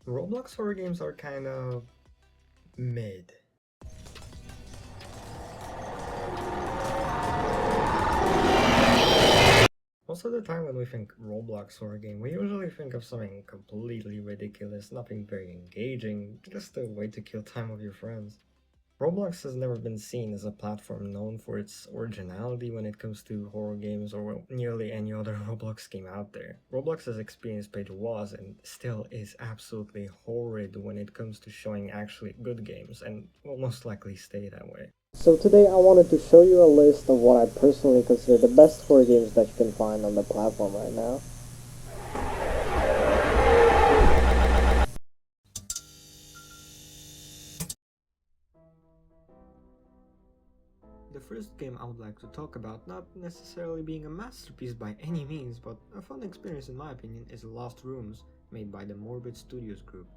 Roblox horror games are kind of mid. Most of the time when we think Roblox horror game, we usually think of something completely ridiculous, nothing very engaging, just a way to kill time with your friends. Roblox has never been seen as a platform known for its originality when it comes to horror games or well, nearly any other Roblox game out there. Roblox's experience page was and still is absolutely horrid when it comes to showing actually good games and will most likely stay that way. So today I wanted to show you a list of what I personally consider the best horror games that you can find on the platform right now. The first game I would like to talk about, not necessarily being a masterpiece by any means, but a fun experience in my opinion, is Lost Rooms, made by the Morbid Studios group.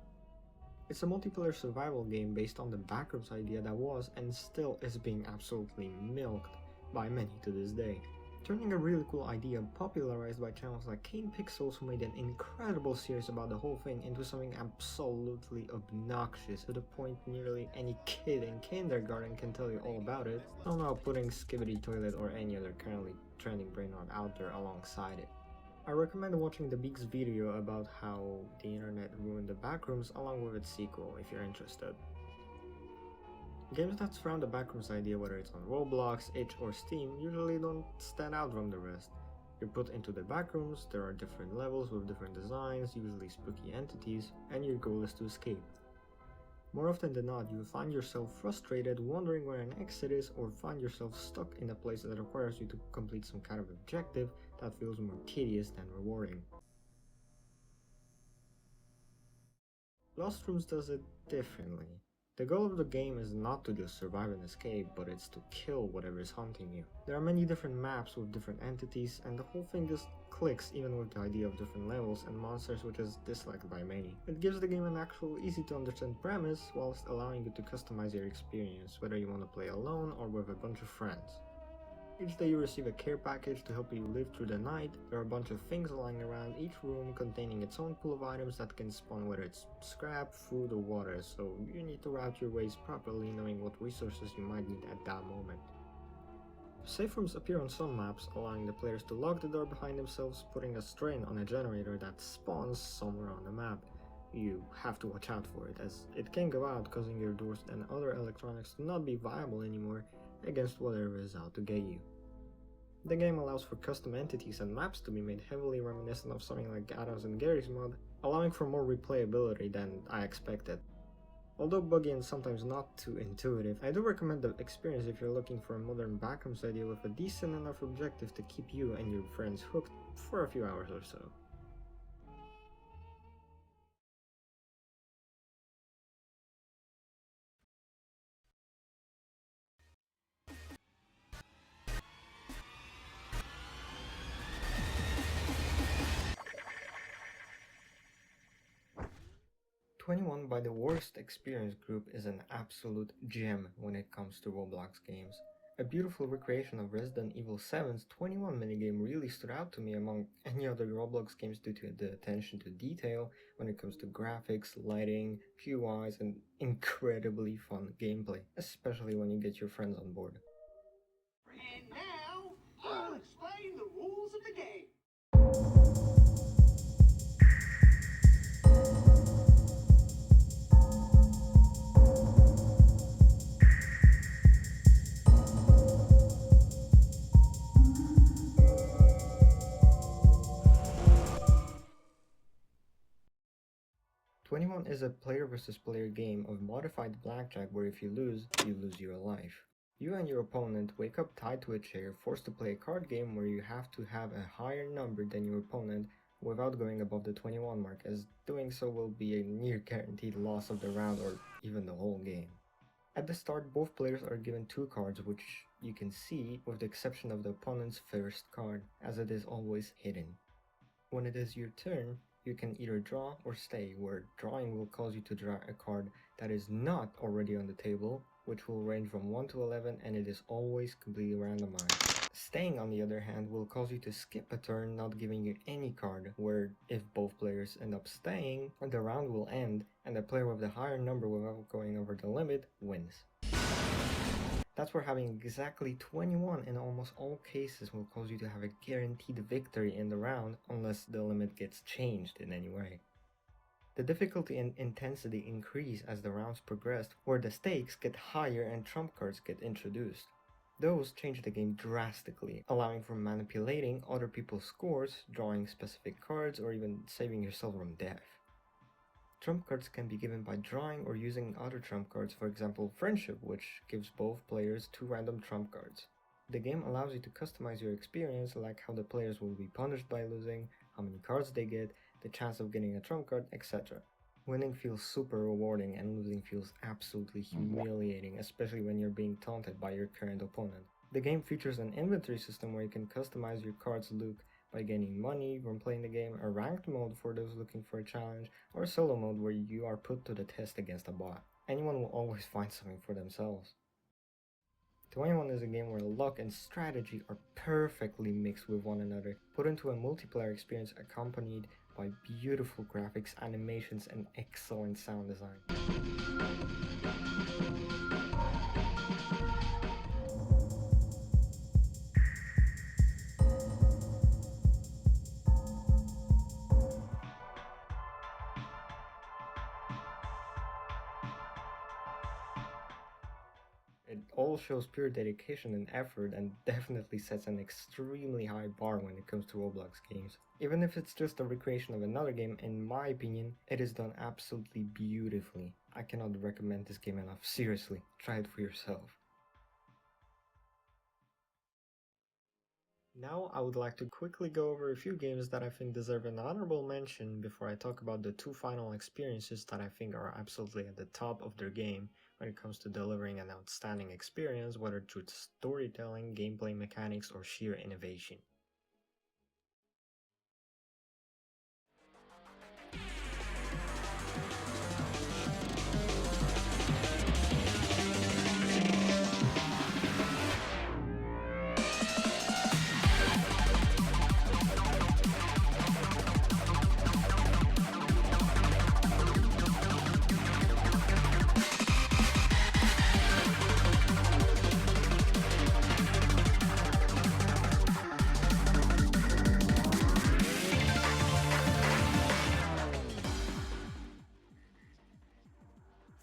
It's a multiplayer survival game based on the backrooms idea that was and still is being absolutely milked by many to this day. Turning a really cool idea popularized by channels like Kane Pixels, who made an incredible series about the whole thing, into something absolutely obnoxious to the point nearly any kid in kindergarten can tell you all about it, not now putting Skibidi Toilet or any other currently trending brain rot out there alongside it. I recommend watching the Beaks video about how the internet ruined the backrooms along with its sequel if you're interested. Games that surround the backrooms idea, whether it's on Roblox, itch, or Steam, usually don't stand out from the rest. You're put into the backrooms, there are different levels with different designs, usually spooky entities, and your goal is to escape. More often than not, you'll find yourself frustrated, wondering where an exit is, or find yourself stuck in a place that requires you to complete some kind of objective that feels more tedious than rewarding. Lost Rooms does it differently. The goal of the game is not to just survive and escape, but it's to kill whatever is hunting you. There are many different maps with different entities, and the whole thing just clicks even with the idea of different levels and monsters, which is disliked by many. It gives the game an actual easy to understand premise, whilst allowing you to customize your experience, whether you want to play alone or with a bunch of friends. Each day you receive a care package to help you live through the night. There are a bunch of things lying around each room containing its own pool of items that can spawn, whether it's scrap, food, or water, so you need to route your ways properly, knowing what resources you might need at that moment. Safe rooms appear on some maps, allowing the players to lock the door behind themselves, putting a strain on a generator that spawns somewhere on the map. You have to watch out for it, as it can go out, causing your doors and other electronics to not be viable anymore against whatever is out to get you. The game allows for custom entities and maps to be made heavily reminiscent of something like Adams and Gary's mod, allowing for more replayability than I expected. Although buggy and sometimes not too intuitive, I do recommend the experience if you're looking for a modern backrooms idea with a decent enough objective to keep you and your friends hooked for a few hours or so. 21 by the Worst Experience Group is an absolute gem when it comes to Roblox games. A beautiful recreation of Resident Evil 7's 21 minigame really stood out to me among any other Roblox games due to the attention to detail when it comes to graphics, lighting, QIs, and incredibly fun gameplay, especially when you get your friends on board. And now, I'll explain the rules of the game. 21 is a player versus player game of modified blackjack where if you lose your life. You and your opponent wake up tied to a chair, forced to play a card game where you have to have a higher number than your opponent without going above the 21 mark, as doing so will be a near guaranteed loss of the round or even the whole game. At the start, both players are given 2 cards, which you can see with the exception of the opponent's first card, as it is always hidden. When it is your turn, you can either draw or stay, where drawing will cause you to draw a card that is not already on the table, which will range from 1 to 11 and it is always completely randomized. Staying, on the other hand, will cause you to skip a turn, not giving you any card, where if both players end up staying, the round will end and the player with the higher number without going over the limit wins. That's where having exactly 21 in almost all cases will cause you to have a guaranteed victory in the round unless the limit gets changed in any way. The difficulty and intensity increase as the rounds progress, where the stakes get higher and trump cards get introduced. Those change the game drastically, allowing for manipulating other people's scores, drawing specific cards, or even saving yourself from death. Trump cards can be given by drawing or using other trump cards, for example Friendship, which gives both players 2 random trump cards. The game allows you to customize your experience, like how the players will be punished by losing, how many cards they get, the chance of getting a trump card, etc. Winning feels super rewarding and losing feels absolutely humiliating, especially when you're being taunted by your current opponent. The game features an inventory system where you can customize your card's look by gaining money from playing the game, a ranked mode for those looking for a challenge, or a solo mode where you are put to the test against a bot. Anyone will always find something for themselves. 21 is a game where luck and strategy are perfectly mixed with one another, put into a multiplayer experience accompanied by beautiful graphics, animations, and excellent sound design. It all shows pure dedication and effort and definitely sets an extremely high bar when it comes to Roblox games. Even if it's just a recreation of another game, in my opinion, it is done absolutely beautifully. I cannot recommend this game enough, seriously, try it for yourself. Now I would like to quickly go over a few games that I think deserve an honorable mention before I talk about the 2 final experiences that I think are absolutely at the top of their game when it comes to delivering an outstanding experience, whether through storytelling, gameplay mechanics, or sheer innovation.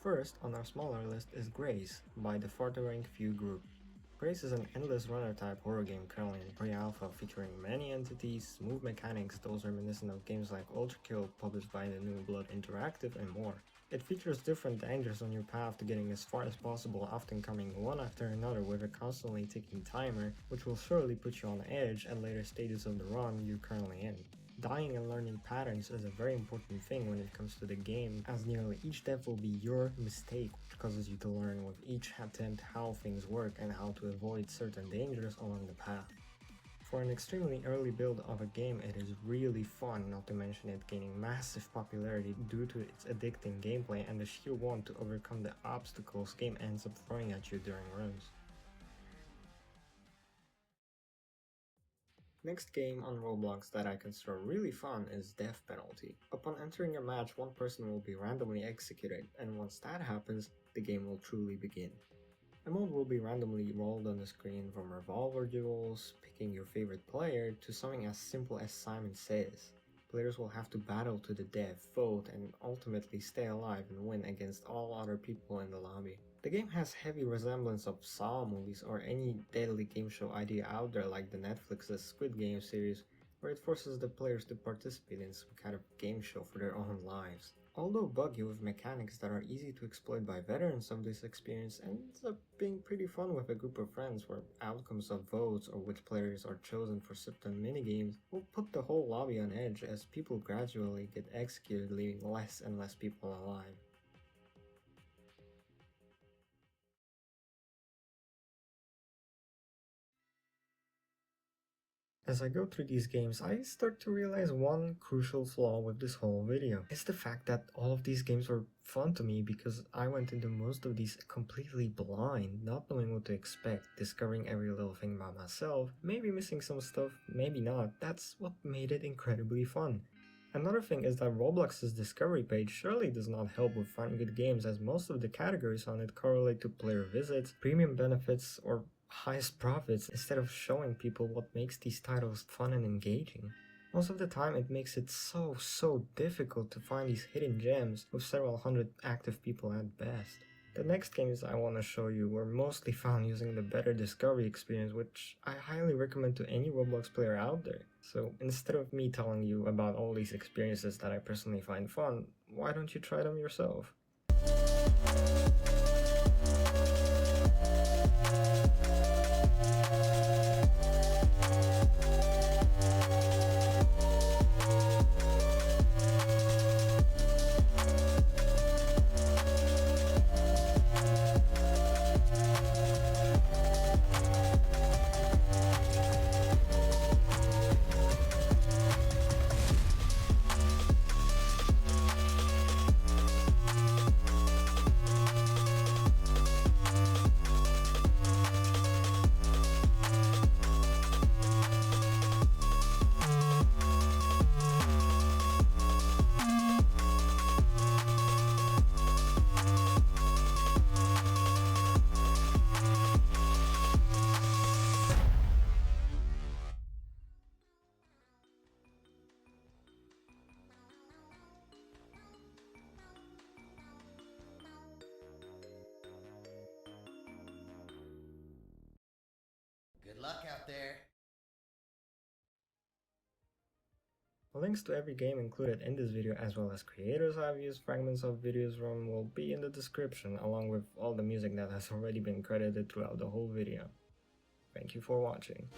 First on our smaller list is Grace by the Farthering Few group. Grace is an endless runner type horror game currently in pre-alpha featuring many entities, smooth mechanics, those reminiscent of games like Ultrakill published by the New Blood Interactive, and more. It features different dangers on your path to getting as far as possible, often coming one after another with a constantly ticking timer, which will surely put you on edge at later stages of the run you're currently in. Dying and learning patterns is a very important thing when it comes to the game, as nearly each death will be your mistake, which causes you to learn with each attempt how things work and how to avoid certain dangers along the path. For an extremely early build of a game, it is really fun, not to mention it gaining massive popularity due to its addicting gameplay and the sheer want to overcome the obstacles game ends up throwing at you during runs. Next game on Roblox that I consider really fun is Death Penalty. Upon entering a match, one person will be randomly executed, and once that happens, the game will truly begin. A mode will be randomly rolled on the screen, from revolver duels, picking your favorite player, to something as simple as Simon Says. Players will have to battle to the death, vote, and ultimately stay alive and win against all other people in the lobby. The game has heavy resemblance of Saw movies or any deadly game show idea out there, like the Netflix's Squid Game series, where it forces the players to participate in some kind of game show for their own lives. Although buggy with mechanics that are easy to exploit by veterans of this experience, ends up being pretty fun with a group of friends, where outcomes of votes or which players are chosen for certain minigames will put the whole lobby on edge as people gradually get executed, leaving less and less people alive. As I go through these games, I start to realize one crucial flaw with this whole video. It's the fact that all of these games were fun to me because I went into most of these completely blind, not knowing what to expect, discovering every little thing by myself, maybe missing some stuff, maybe not. That's what made it incredibly fun. Another thing is that Roblox's discovery page surely does not help with finding good games, as most of the categories on it correlate to player visits, premium benefits, or highest profits instead of showing people what makes these titles fun and engaging. Most of the time it makes it so difficult to find these hidden gems with several hundred active people at best. The next games I want to show you were mostly found using the better discovery experience, which I highly recommend to any Roblox player out there. So instead of me telling you about all these experiences that I personally find fun, why don't you try them yourself? Good luck out there. Links to every game included in this video, as well as creators I've used fragments of videos from, will be in the description, along with all the music that has already been credited throughout the whole video. Thank you for watching.